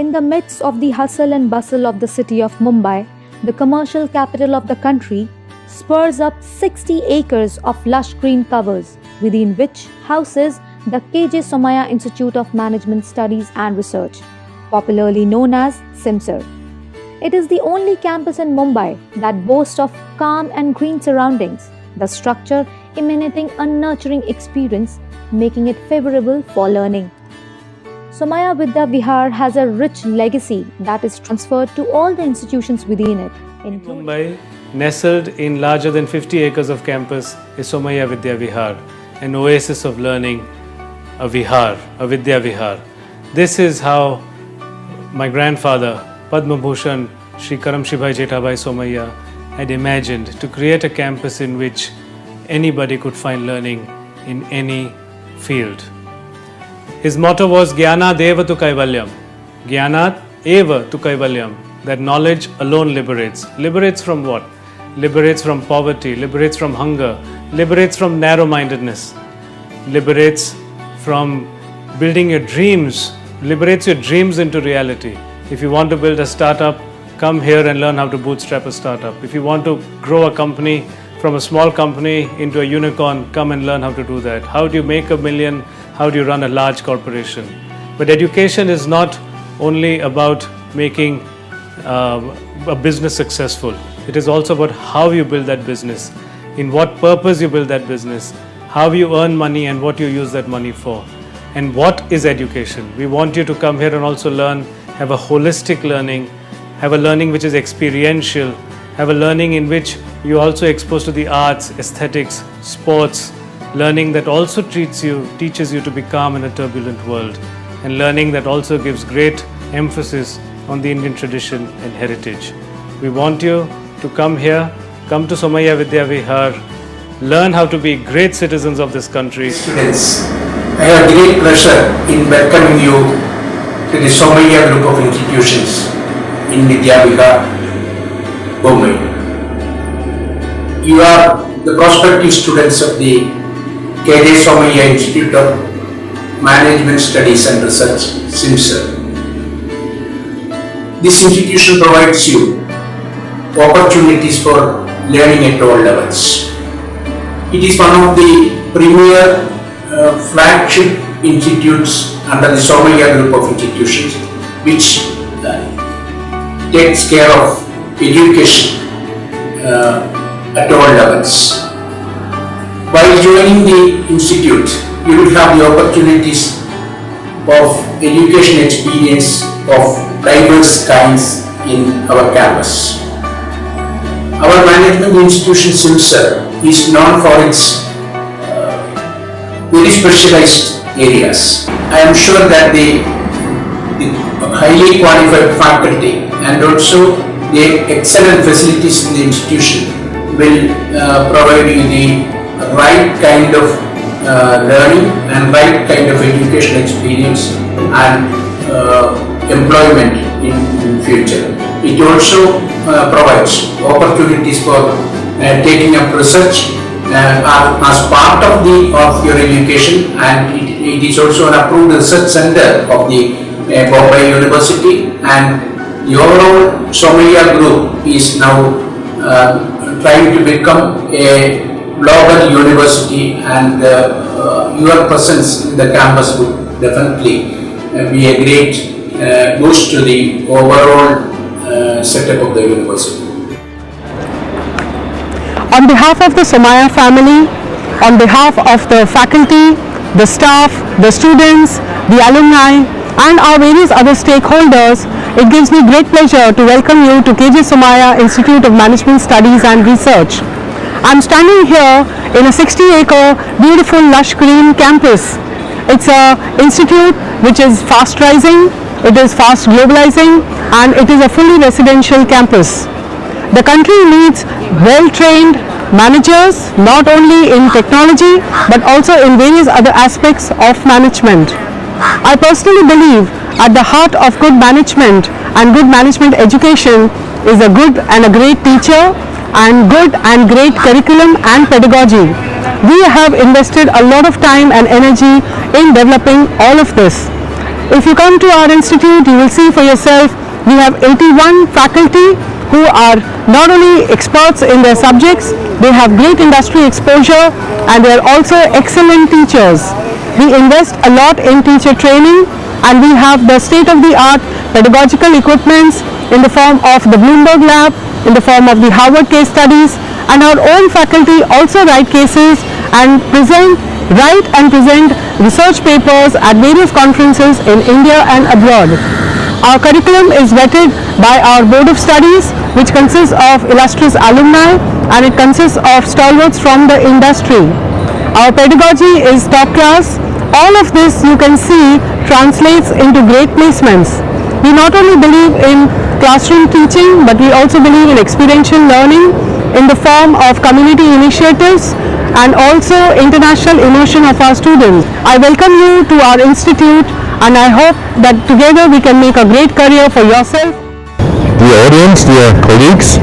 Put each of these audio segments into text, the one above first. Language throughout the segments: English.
In the midst of the hustle and bustle of the city of Mumbai, the commercial capital of the country, spurs up 60 acres of lush green covers, within which houses the KJ Somaiya Institute of Management Studies and Research, popularly known as SIMSR. It is the only campus in Mumbai that boasts of calm and green surroundings, the structure emanating a nurturing experience, making it favorable for learning. Somaiya Vidya Vihar has a rich legacy that is transferred to all the institutions within it. In Mumbai, nestled in larger than 50 acres of campus is Somaiya Vidya Vihar, an oasis of learning, a Vihar, a Vidya Vihar. This is how my grandfather, Padma Bhushan Shri Karamshibhai Jethabhai Somaiya, had imagined to create a campus in which anybody could find learning in any field. His motto was Jnanad eva tu Kaivalyam. Jnanad eva tu Kaivalyam. That knowledge alone liberates. Liberates from what? Liberates from poverty, liberates from hunger, liberates from narrow-mindedness, liberates from building your dreams, liberates your dreams into reality. If you want to build a startup, come here and learn how to bootstrap a startup. If you want to grow a company from a small company into a unicorn, come and learn how to do that. How do you make $1 million? How do you run a large corporation? But education is not only about making a business successful. It is also about how you build that business, in what purpose you build that business, how you earn money and what you use that money for. And what is education? We want you to come here and also learn, have a holistic learning, have a learning which is experiential, have a learning in which you also exposed to the arts, aesthetics, sports, learning that also teaches you to be calm in a turbulent world, and learning that also gives great emphasis on the Indian tradition and heritage. We want you to come here, come to Somaiya Vidya Vihar, learn how to be great citizens of this country. Students, I have great pleasure in welcoming you to the Somaiya group of institutions in Vidya Vihar, Mumbai. You are the prospective students of the KJ Somaiya Institute of Management Studies and Research, SIMSR. This institution provides you opportunities for learning at all levels. It is one of the premier flagship institutes under the Somaiya group of institutions, which takes care of education at all levels. While joining the institute, you will have the opportunities of education experience of diverse kinds in our campus. Our management institution SIMSR is known for its very specialized areas. I am sure that the highly qualified faculty and also the excellent facilities in the institution will provide you the right kind of learning and right kind of education experience and employment in future. It also provides opportunities for taking up research as part of your education, and it is also an approved research center of the Mumbai University, and the overall Somaiya group is now trying to become a global university, and your presence in the campus would definitely be a great boost to the overall setup of the university. On behalf of the Somaiya family, on behalf of the faculty, the staff, the students, the alumni, and our various other stakeholders, it gives me great pleasure to welcome you to KJ Somaiya Institute of Management Studies and Research. I'm standing here in a 60-acre beautiful lush green campus. It's an institute which is fast rising, it is fast globalizing, and it is a fully residential campus. The country needs well-trained managers, not only in technology but also in various other aspects of management. I personally believe at the heart of good management and good management education is a good and a great teacher and good and great curriculum and pedagogy. We have invested a lot of time and energy in developing all of this. If you come to our institute, you will see for yourself we have 81 faculty who are not only experts in their subjects, they have great industry exposure and they are also excellent teachers. We invest a lot in teacher training and we have the state-of-the-art pedagogical equipments in the form of the Bloomberg Lab, in the form of the Harvard case studies, and our own faculty also write cases and write and present research papers at various conferences in India and abroad. Our curriculum is vetted by our Board of Studies, which consists of illustrious alumni and it consists of stalwarts from the industry. Our pedagogy is top class. All of this you can see translates into great placements. We not only believe in classroom teaching, but we also believe in experiential learning in the form of community initiatives and also international immersion of our students. I welcome you to our institute and I hope that together we can make a great career for yourself. Dear audience, dear colleagues,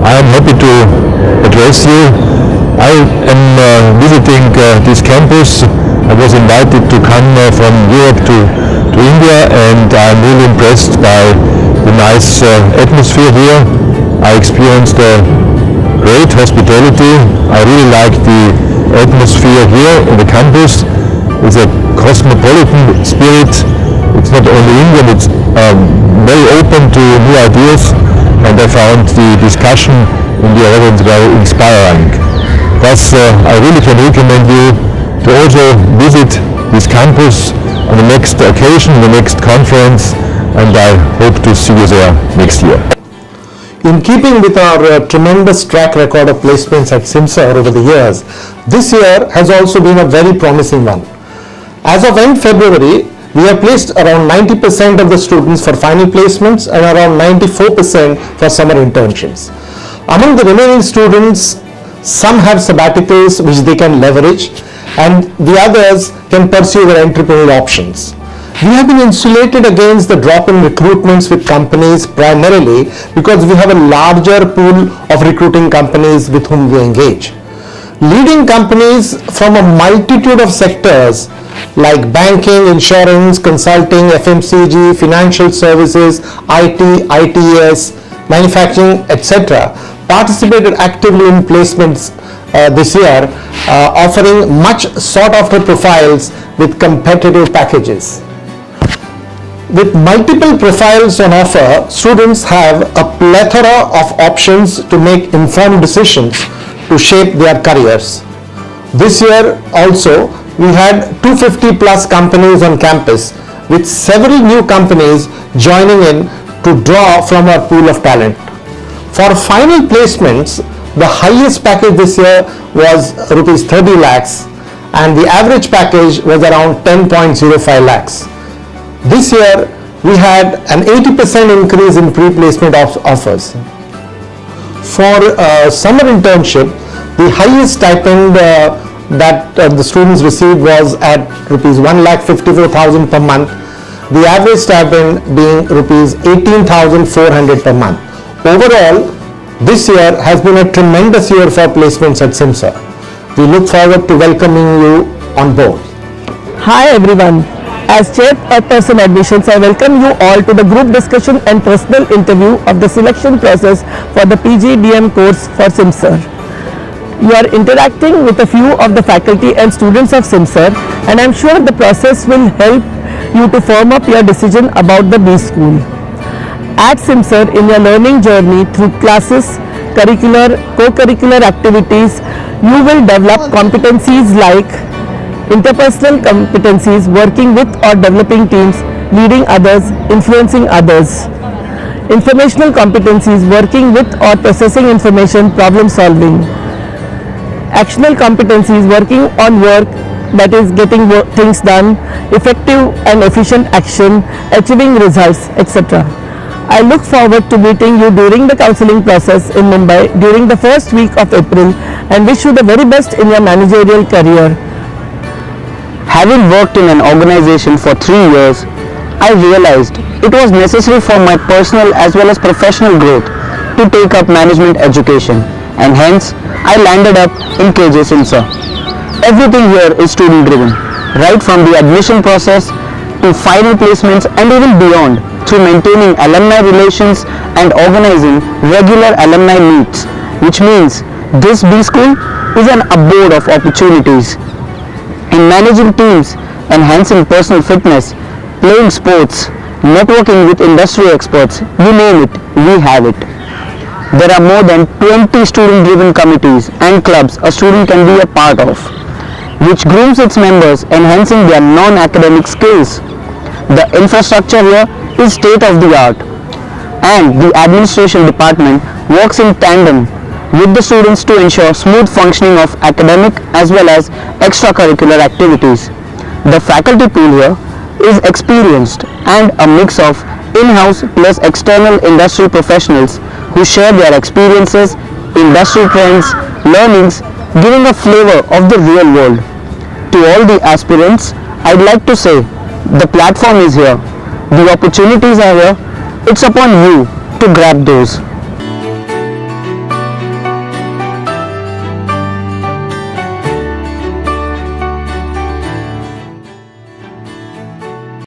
I am happy to address you. I am visiting this campus. I was invited to come from Europe to India and I'm really impressed by the nice atmosphere here. I experienced great hospitality. I really like the atmosphere here in the campus. It's a cosmopolitan spirit. It's not only Indian, it's very open to new ideas and I found the discussion in the audience very inspiring. Thus, I really can recommend you to also visit this campus on the next occasion, the next conference, and I hope to see you there next year. In keeping with our tremendous track record of placements at SIMSR over the years, this year has also been a very promising one. As of end February, we have placed around 90% of the students for final placements and around 94% for summer internships. Among the remaining students, some have sabbaticals which they can leverage and the others can pursue their entrepreneurial options. We have been insulated against the drop-in recruitments with companies primarily because we have a larger pool of recruiting companies with whom we engage. Leading companies from a multitude of sectors like banking, insurance, consulting, FMCG, financial services, IT, ITES, manufacturing, etc. participated actively in placements this year, offering much sought-after profiles with competitive packages. With multiple profiles on offer, students have a plethora of options to make informed decisions to shape their careers. This year also, we had 250 plus companies on campus, with several new companies joining in to draw from our pool of talent. For final placements, the highest package this year was rupees 30 lakhs and the average package was around 10.05 lakhs. This year, we had an 80% increase in pre-placement offers. For summer internship, the highest stipend that the students received was at rupees 1,54,000 per month, the average stipend being rupees 18,400 per month. Overall, this year has been a tremendous year for placements at SIMSR. We look forward to welcoming you on board. Hi everyone. As Chairperson Admissions, I welcome you all to the group discussion and personal interview of the selection process for the PGDM course for SIMSR. You are interacting with a few of the faculty and students of SIMSR and I am sure the process will help you to firm up your decision about the B school. At SIMSR, in your learning journey through classes, curricular, co-curricular activities, you will develop competencies like interpersonal competencies, working with or developing teams, leading others, influencing others. Informational competencies, working with or processing information, problem solving. Actional competencies, working on work, that is getting things done, effective and efficient action, achieving results, etc. I look forward to meeting you during the counseling process in Mumbai during the first week of April and wish you the very best in your managerial career. Having worked in an organization for 3 years, I realized it was necessary for my personal as well as professional growth to take up management education, and hence I landed up in SIMSR. Everything here is student driven, right from the admission process to final placements and even beyond through maintaining alumni relations and organizing regular alumni meets, which means this B school is an abode of opportunities. In managing teams, enhancing personal fitness, playing sports, networking with industry experts, you name it, we have it. There are more than 20 student-driven committees and clubs a student can be a part of, which grooms its members, enhancing their non-academic skills. The infrastructure here is state-of-the-art, and the administration department works in tandem with the students to ensure smooth functioning of academic as well as extracurricular activities. The faculty pool here is experienced and a mix of in-house plus external industry professionals who share their experiences, industry trends, learnings, giving a flavor of the real world. To all the aspirants, I'd like to say, the platform is here, the opportunities are here, it's upon you to grab those.